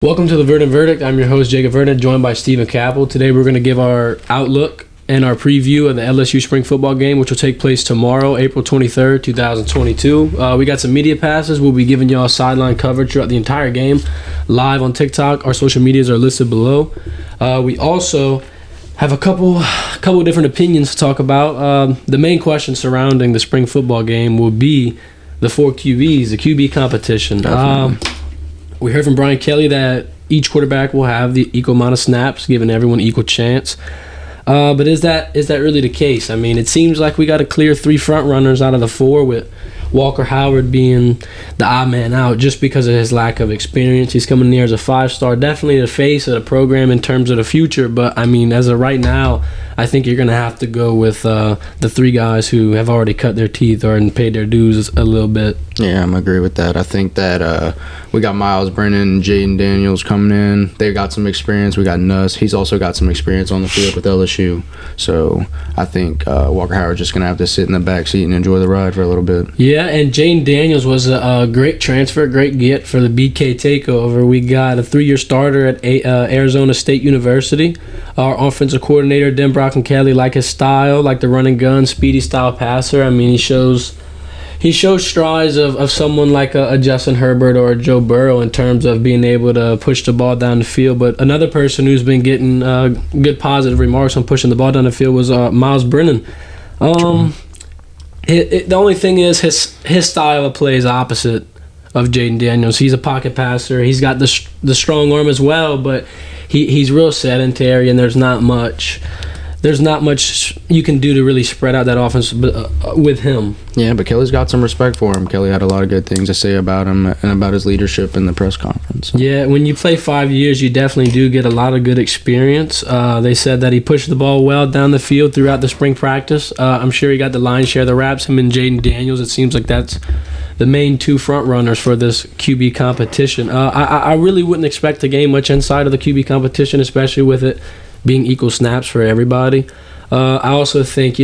Welcome to the Verdin Verdict. I'm your host, Jacob Verdin, joined by Stephen Kappel. Today we're going to give our outlook and our preview of the LSU Spring Football game, which will take place tomorrow, April 23rd, 2022. We got some media passes. We'll be giving y'all sideline coverage throughout the entire game, live on TikTok. Our social medias are listed below. We also have a couple different opinions to talk about. The main question surrounding the spring football game will be the four QBs, the QB competition. We heard from Brian Kelly that each quarterback will have the equal amount of snaps, giving everyone equal chance. But is that really the case? I mean, it seems like we got a clear three front runners out of the four, with Walker Howard being the odd man out just because of his lack of experience. He's coming near as a 5-star, definitely the face of the program in terms of the future. But, I mean, as of right now, I think you're going to have to go with the three guys who have already cut their teeth and paid their dues a little bit. Yeah, I'm agree with that. I think that we got Miles Brennan and Jaden Daniels coming in. They got some experience. We got Nuss. He's also got some experience on the field with LSU. So I think Walker Howard's just going to have to sit in the back seat and enjoy the ride for a little bit. Yeah, and Jaden Daniels was a great transfer, great get for the BK takeover. We got a 3-year starter at Arizona State University. Our offensive coordinator, Denbrock and Kelly, like his style, like the run and gun, speedy style passer. I mean, he shows strides of someone like a Justin Herbert or a Joe Burrow in terms of being able to push the ball down the field. But another person who's been getting good positive remarks on pushing the ball down the field was Miles Brennan. The only thing is his style of play is opposite of Jaden Daniels. He's a pocket passer. He's got the strong arm as well, but he's real sedentary, and there's not much you can do to really spread out that offense with him. Yeah, but Kelly's got some respect for him. Kelly had a lot of good things to say about him and about his leadership in the press conference. Yeah, when you play 5 years, you definitely do get a lot of good experience. They said that he pushed the ball well down the field throughout the spring practice. I'm sure he got the lion's share of the raps, him and Jaden Daniels. It seems like that's the main two front runners for this QB competition. I really wouldn't expect to gain much inside of the QB competition, especially with it being equal snaps for everybody. I also think,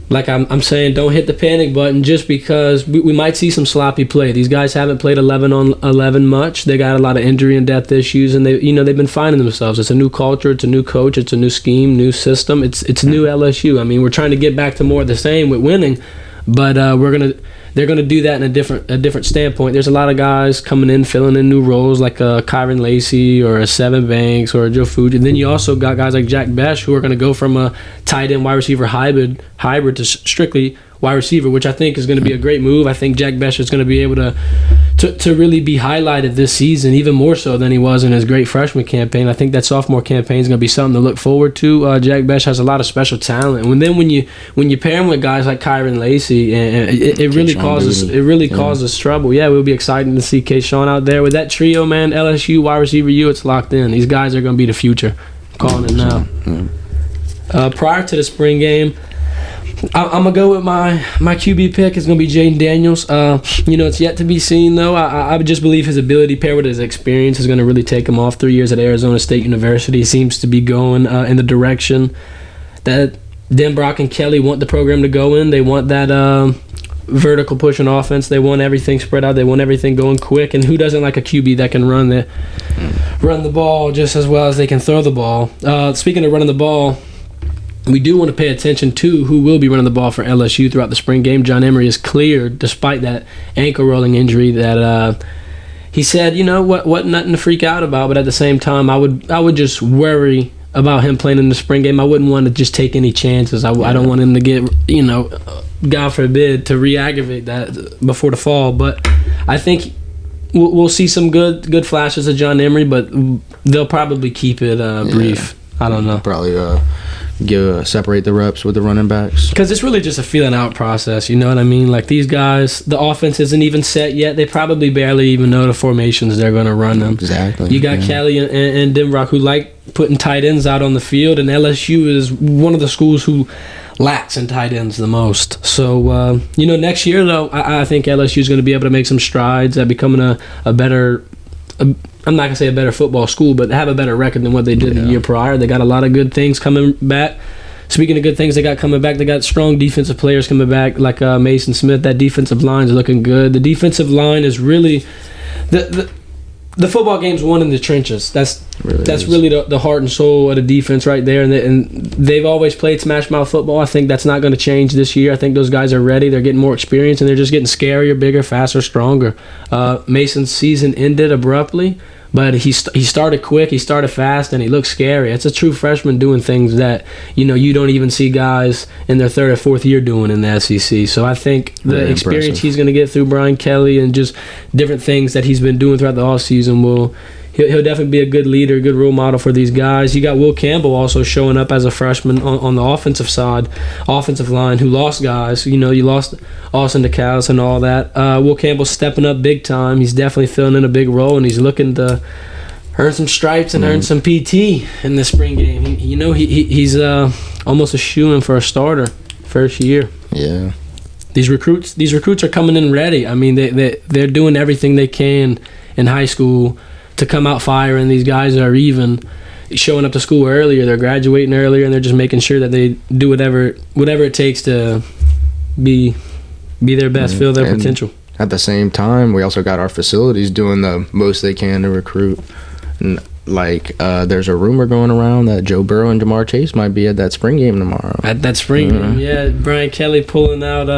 like I'm saying, don't hit the panic button just because we might see some sloppy play. These guys haven't played 11 on 11 much. They got a lot of injury and depth issues, and they've been finding themselves. It's a new culture, it's a new coach, it's a new scheme, new system. It's new LSU. I mean, we're trying to get back to more of the same with winning, but they're gonna do that in a different standpoint. There's a lot of guys coming in, filling in new roles like Kyron Lacey or a Seven Banks or a Joe Fuji. And then you also got guys like Jack Besh who are gonna go from a tight end wide receiver hybrid to strictly wide receiver, which I think is going to be a great move. I think Jack Besh is going to be able to really be highlighted this season, even more so than he was in his great freshman campaign. I think that sophomore campaign is going to be something to look forward to. Jack Besh has a lot of special talent, and then when you pair him with guys like Kyron Lacey, and it really causes trouble. Yeah, it would be exciting to see Kayshawn out there with that trio, man. LSU wide receiver U, it's locked in. These guys are going to be the future. I'm calling it now. Prior to the spring game, I'm going to go with my QB pick. It's going to be Jaden Daniels. It's yet to be seen, though. I just believe his ability paired with his experience is going to really take him off. 3 years at Arizona State University. He seems to be going in the direction that Denbrock and Kelly want the program to go in. They want that vertical pushing offense. They want everything spread out. They want everything going quick. And who doesn't like a QB that can run the ball just as well as they can throw the ball? Speaking of running the ball, we do want to pay attention to who will be running the ball for LSU throughout the spring game. John Emery is cleared despite that ankle rolling injury that he said, what nothing to freak out about, but at the same time, I would just worry about him playing in the spring game. I wouldn't want to just take any chances. I don't want him to get, God forbid, to re-aggravate that before the fall. But I think we'll see some good flashes of John Emery, but they'll probably keep it brief. I don't know. Probably separate the reps with the running backs. Because it's really just a feeling out process, you know what I mean? Like, these guys, the offense isn't even set yet. They probably barely even know the formations they're going to run them. Exactly. You got Kelly and Denbrock who like putting tight ends out on the field, and LSU is one of the schools who lacks in tight ends the most. So, next year, though, I think LSU is going to be able to make some strides at becoming a better I'm not going to say a better football school, but have a better record than what they did the year prior. They got a lot of good things coming back. Speaking of good things they got coming back, they got strong defensive players coming back like Mason Smith. That defensive line is looking good. The defensive line is really the football game's won in the trenches. That's Really really the heart and soul of the defense right there. And they've always played smash mouth football. I think that's not going to change this year. I think those guys are ready. They're getting more experience, and they're just getting scarier, bigger, faster, stronger. Mason's season ended abruptly, but he started quick, he started fast, and he looked scary. It's a true freshman doing things that you don't even see guys in their third or fourth year doing in the SEC. So I think the experience he's going to get through Brian Kelly and just different things that he's been doing throughout the offseason he'll definitely be a good leader, good role model for these guys. You got Will Campbell also showing up as a freshman on the offensive line, who lost guys. You lost Austin DeCals and all that. Will Campbell's stepping up big time. He's definitely filling in a big role, and he's looking to earn some stripes and earn some PT in the spring game. He's almost a shoo-in for a starter first year. Yeah. These recruits are coming in ready. I mean, they're doing everything they can in high school to come out firing. These guys are even showing up to school earlier. They're graduating earlier, and they're just making sure that they do whatever it takes to be their best, feel their potential. At the same time, we also got our facilities doing the most they can to recruit. And there's a rumor going around that Joe Burrow and Jamar Chase might be at that spring game tomorrow. At that spring game, yeah. Brian Kelly pulling out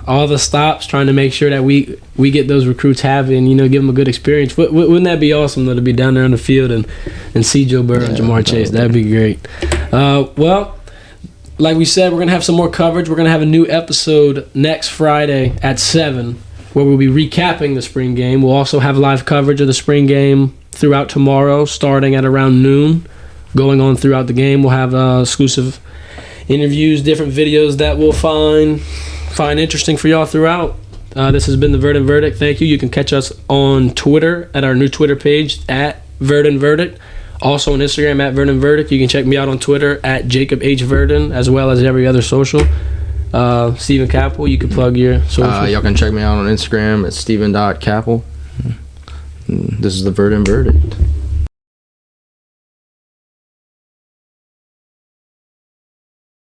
all the stops, trying to make sure that we get those recruits happy and give them a good experience. Wouldn't that be awesome though, to be down there on the field and see Joe Burrow and Jamar Chase? That'd be great. Well, like we said, we're gonna have some more coverage. We're gonna have a new episode next Friday at 7, where we'll be recapping the spring game. We'll also have live coverage of the spring game throughout tomorrow, starting at around noon, going on throughout the game. We'll have exclusive interviews, different videos that we'll find interesting for y'all throughout. This has been the Verdin Verdict. Thank you. You can catch us on Twitter at our new Twitter page at Verdin Verdict. Also on Instagram at Verdin Verdict. You can check me out on Twitter at Jacob H. Verdin, as well as every other social. Stephen Kappel, you can plug your social. Y'all can check me out on Instagram at Stephen.Kappel. This is the Verdin Verdict.